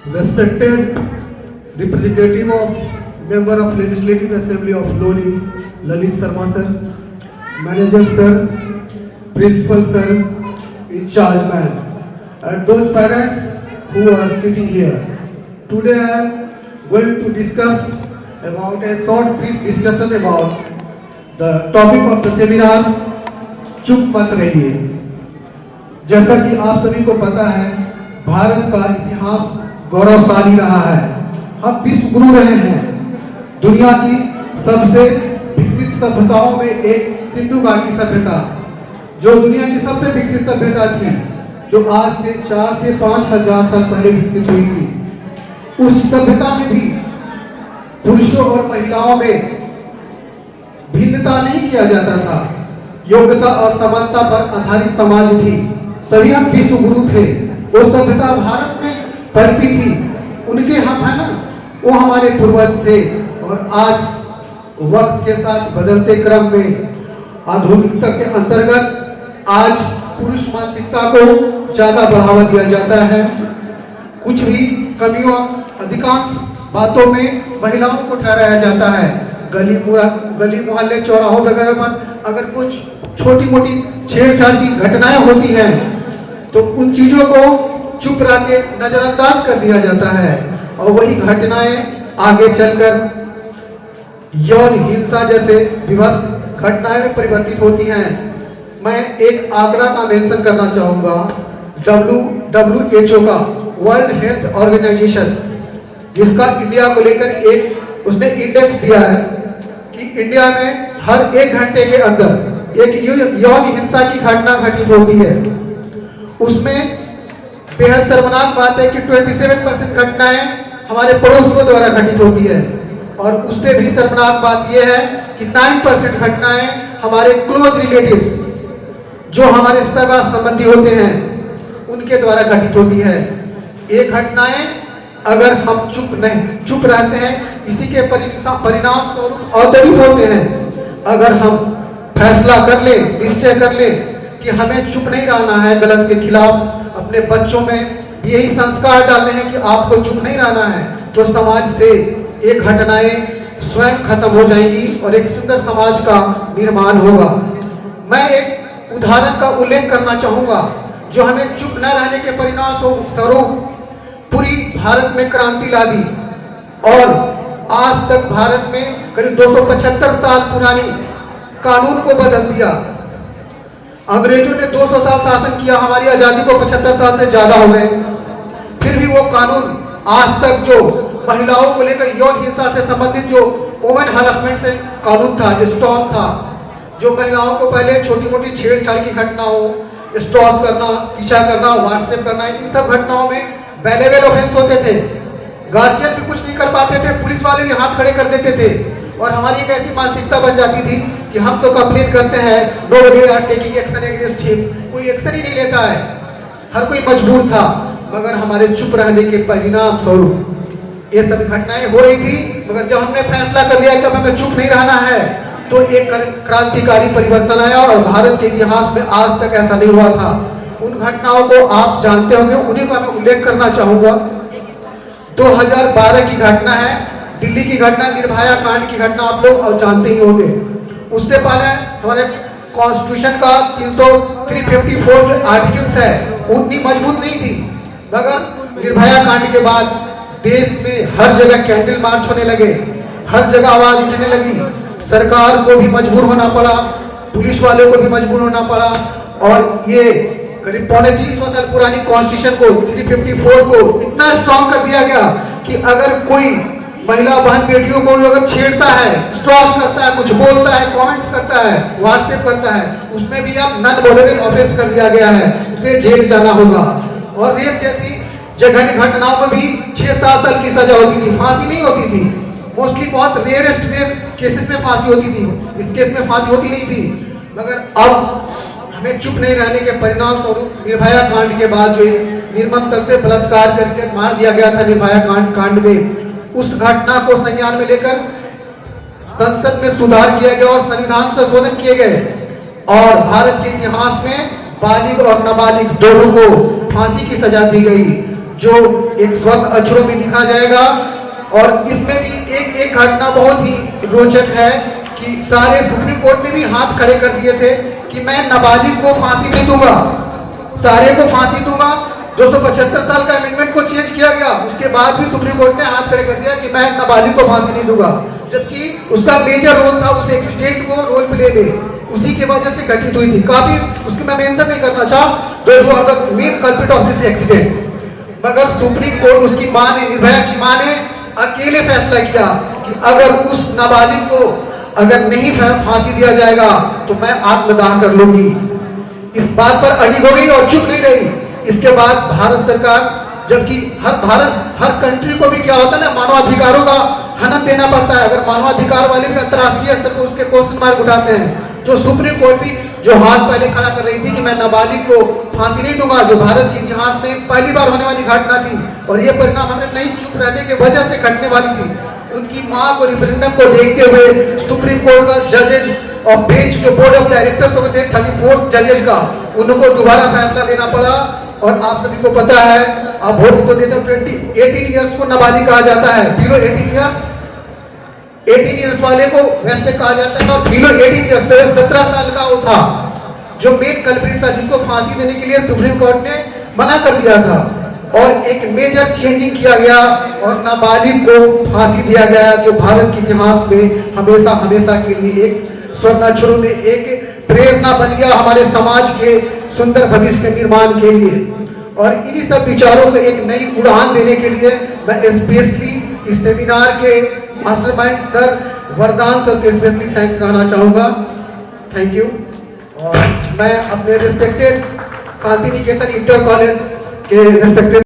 Respected representative of member of Legislative Assembly of Loni, Lalit Sharma sir, manager sir, principal sir, in charge man, and those parents who are sitting here. Today I am going to discuss about a short brief discussion about the topic of the seminar, चुप मत रहिए। जैसा कि आप सभी को पता है, भारत का इतिहास गौरवशाली रहा है। हम विश्व गुरु रहे हैं। दुनिया की सबसे विकसित सभ्यताओं में एक सिंधु घाटी सभ्यता, जो दुनिया की सबसे विकसित सभ्यता थी, जो आज से 4 से 5 हजार साल पहले विकसित हुई थी। उस सभ्यता में भी पुरुषों और महिलाओं में भिन्नता नहीं किया जाता था। योग्यता और समानता पर आधारित समाज थी, तभी हम विश्व गुरु थे। वो सभ्यता भारत में पनपी थी, उनके हम है ना, वो हमारे पूर्वज थे। और आज वक्त के साथ बदलते क्रम में आधुनिकता के अंतर्गत आज पुरुष मानसिकता को ज्यादा बढ़ावा दिया जाता है। कुछ भी कमियों, अधिकांश बातों में महिलाओं को ठहराया जाता है। गली मोहल्ले चौराहों वगैरह पर अगर कुछ छोटी मोटी छेड़छाड़ की घटनाएं होती हैं तो उन चीजों को चुप रह के नजरअंदाज कर दिया जाता है, और वही घटनाएं आगे चलकर यौन हिंसा जैसे विभत्स घटनाएं में परिवर्तित होती हैं। मैं एक आंकड़ा का मेंशन करना चाहूंगा। WHO का, वर्ल्ड हेल्थ ऑर्गेनाइजेशन, जिसका इंडिया को लेकर एक उसने इंडेक्स दिया है कि इंडिया में हर 1 घंटे के अंदर एक यौन हिंसा की घटना घटित होती है। उसमें बेहद शर्मनाक बात है कि 27% घटनाएं हमारे पड़ोसियों द्वारा घटित होती है, और उससे भी शर्मनाक बात यह है कि 9% घटनाएं हमारे क्लोज रिलेटिव्स, जो हमारे सगा संबंधी होते हैं, उनके द्वारा घटित होती है। ये घटनाएं अगर हम चुप रहते हैं, इसी के परिणाम स्वरूप अवतरित होते हैं। अगर हम फैसला कर ले, निश्चय कर ले कि हमें चुप नहीं रहना है गलत के खिलाफ, अपने बच्चों में यही संस्कार डालने हैं कि आपको चुप नहीं रहना है, तो समाज से एक घटनाएं स्वयं खत्म हो जाएंगी और एक सुंदर समाज का निर्माण होगा। मैं एक उदाहरण का उल्लेख करना चाहूंगा जो हमें चुप न रहने के परिणाम स्वरूप पूरी भारत में क्रांति ला दी, और आज तक भारत में करीब 275 साल पुरानी कानून को बदल दिया। अंग्रेजों ने 200 साल शासन किया, हमारी आजादी को 75 साल से ज्यादा हो गए, फिर भी वो कानून आज तक जो महिलाओं को लेकर यौन हिंसा से संबंधित जो वुमेन हरासमेंट से कानून था, स्टॉप था, जो महिलाओं को पहले छोटी मोटी छेड़छाड़ की घटनाओं, स्टॉस करना, पीछा करना, व्हाट्सएप करना, इन सब घटनाओं में बेलेबल ऑफेंस होते थे। गार्जियन भी कुछ नहीं कर पाते थे, पुलिस वाले भी हाथ खड़े कर देते थे, और हमारी एक ऐसी मानसिकता बन जाती थी कि हम तो कंप्लेन करते हैं, nobody are taking action against him, कोई एक्शन ही नहीं लेता है। हर कोई मजबूर था, मगर हमारे चुप रहने के परिणाम स्वरूप ये सब घटनाएं हो रही थी। मगर जब हमने फैसला कर लिया कि अब हमें चुप नहीं रहना है, तो एक क्रांतिकारी परिवर्तन आया, और भारत के इतिहास में आज तक ऐसा नहीं हुआ था। उन घटनाओं को आप जानते होंगे, उन्हीं का मैं उल्लेख करना चाहूंगा। 2012 की घटना है, दिल्ली की घटना, निर्भया कांड की घटना, आप लोग जानते ही होंगे। उससे पहले हमारे कॉन्स्टिट्यूशन का 354 जो आर्टिकल्स है उतनी मजबूत नहीं थी, मगर निर्भया कांड के बाद देश में हर जगह कैंडल मार्च होने लगे, हर जगह आवाज उठने लगी। सरकार को भी मजबूर होना पड़ा, पुलिस वालों को भी मजबूर होना पड़ा, और ये करीब 350 साल पुरानी कॉन्स्टिट्यूशन को, 354 को इतना स्ट्रॉन्ग कर दिया गया कि अगर कोई महिला बहन बेटियों को अगर छेड़ता है, स्ट्रॉस करता है, कुछ बोलता है, कमेंट्स करता है, व्हाट्सएप करता है, उसमें भी अब नॉन वोलेबल ऑफेंस कर दिया गया है, उसे जेल जाना होगा। और रेप जैसी जघन्य घटनाओं में भी 6-7 साल की सजा होती थी, फांसी नहीं होती थी। मोस्टली बहुत रेयरेस्ट केसेस में फांसी होती थी, इस केस में फांसी होती नहीं थी। मगर अब हमें चुप नहीं रहने के परिणाम स्वरूप निर्भया कांड के बाद जो निर्ममता से बलात्कार करके मार दिया गया था निर्भया कांड में, उस घटना को संज्ञान में लेकर संसद में सुधार किया गया और संविधान संशोधन किए गए, और भारत के इतिहास में बालिग और नाबालिग दोनों को फांसी की सजा दी गई। जो एक स्वर्ण अक्षरों में लिखा जाएगा। और इसमें भी एक घटना बहुत ही रोचक है कि सारे सुप्रीम कोर्ट ने भी हाथ खड़े कर दिए थे कि मैं नाबालिग को फांसी नहीं दूंगा, सारे को फांसी दूंगा। 275 साल का अमेंडमेंट को चेंज किया गया, उसके बाद भी सुप्रीम कोर्ट ने हाथ खड़े कर दिया कि मैं नाबालिग को फांसी नहीं दूंगा, जबकि उसका मेजर रोल था उस एक्सीडेंट को रोल प्ले में, उसी के वजह से घटित हुई थी। काफी उसके मैं मेंशन नहीं करना चाह, those who are the main culprit of this accident. मगर सुप्रीम कोर्ट उसकी मां ने, निर्भया की मां ने अकेले फैसला किया कि अगर उस नाबालिग को अगर नहीं फांसी दिया जाएगा तो मैं आत्मदाह कर लूंगी। इस बात पर अड़ी हो गई और चुप नहीं रही। इसके बाद भारत सरकार, जबकि हर कंट्री को भी क्या होता है ना, मानवाधिकारों का हनन देना पड़ता है। अगर मानवाधिकार वाले भी अंतर्राष्ट्रीय स्तर पर उसके क्वेश्चन मार्क उठाते हैं, तो सुप्रीम कोर्ट भी जो हाथ पहले खड़ा कर रही थी कि मैं नाबालिग को फांसी नहीं दूंगा, जो भारत के इतिहास में पहली बार होने वाली घटना थी और ये परिणाम हमें नहीं चुप रहने की वजह से घटने वाली थी। उनकी मां को, रिफरेंडम को देखते हुए सुप्रीम कोर्ट का जजेस और बेंच जो बोर्ड ऑफ डायरेक्टर्स होते हैं 34 जजेस का, उनको दोबारा फैसला लेना पड़ा। और आप सभी को पता है, आप वोट तो देते हो, 18 ईयर्स को नाबालिग कहा जाता है, बिलो 18 ईयर्स वाले को वैसे कहा जाता है, और बिलो 18 ईयर्स 17 साल का वो था जो मेन कल्प्रिट था, जिसको फांसी देने के लिए सुप्रीम कोर्ट ने मना कर दिया था। और एक मेजर चेंजिंग किया गया और नाबालिग को फांसी दिया गया, जो भारत के इतिहास में हमेशा हमेशा के लिए एक स्वर्णाक्षरों में एक प्रेरणा बन गया हमारे समाज के सुंदर भविष्य के निर्माण के लिए। और इन्हीं सब विचारों को एक नई उड़ान देने के लिए मैं स्पेशली इस सेमिनार के मास्टरमाइंड सर वरदान सर को स्पेशली थैंक्स कहना चाहूँगा। Thank you. और मैं अपने respected Shanti Niketan inter college के रिस्पेक्टेड